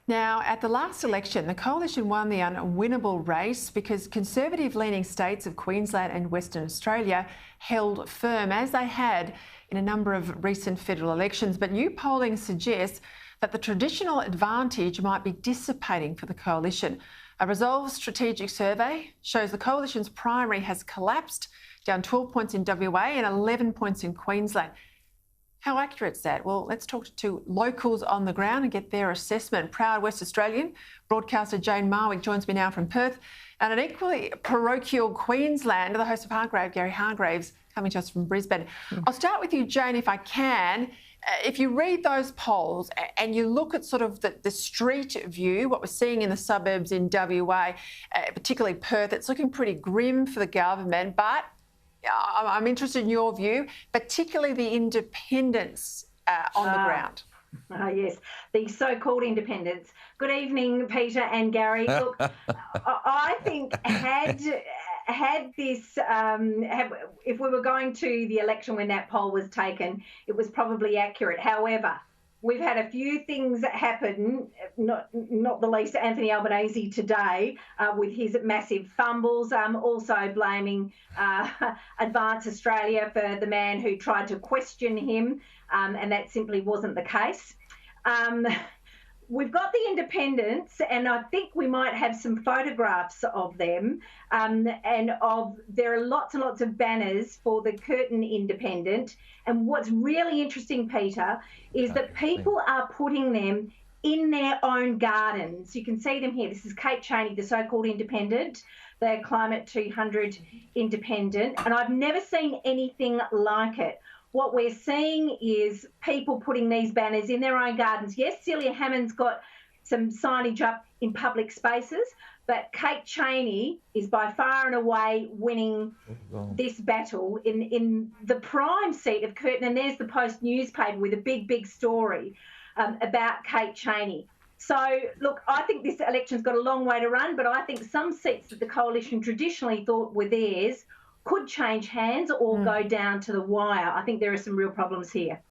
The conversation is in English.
Now, at the last election, the coalition won the unwinnable race because Conservative-leaning states of Queensland and Western Australia held firm, as they had in a number of recent federal elections. But new polling suggests that the traditional advantage might be dissipating for the coalition. A Resolve strategic survey shows the coalition's primary has collapsed, down 12 points in WA and 11 points in Queensland. How accurate is that? Well, let's talk to locals on the ground and get their assessment. Proud West Australian broadcaster Jane Marwick joins me now from Perth, and an equally parochial Queensland, the host of Hargrave, Gary Hargraves, coming to us from Brisbane. I'll start with you, Jane, if I can. If you read those polls and you look at sort of the street view, what we're seeing in the suburbs in WA, particularly Perth, it's looking pretty grim for the government, but I'm interested in your view, particularly the independents on the ground. Yes, the so-called independents. Good evening, Peter and Gary. Look, I think if we were going to the election when that poll was taken, it was probably accurate. However, we've had a few things that happen, not the least Anthony Albanese today with his massive fumbles, also blaming Advance Australia for the man who tried to question him, and that simply wasn't the case. We've got the independents, and I think we might have some photographs of them, there are lots and lots of banners for the Curtin Independent. And what's really interesting, Peter, is that people are putting them in their own gardens. You can see them here. This is Kate Chaney, the so-called independent, the Climate 200 independent, and I've never seen anything like it. What we're seeing is people putting these banners in their own gardens. Yes, Celia Hammond's got some signage up in public spaces, but Kate Chaney is by far and away winning this battle in the prime seat of Curtin. And there's the Post newspaper with a big story about Kate Chaney. So, look, I think this election's got a long way to run, but I think some seats that the coalition traditionally thought were theirs could change hands or go down to the wire. I think there are some real problems here.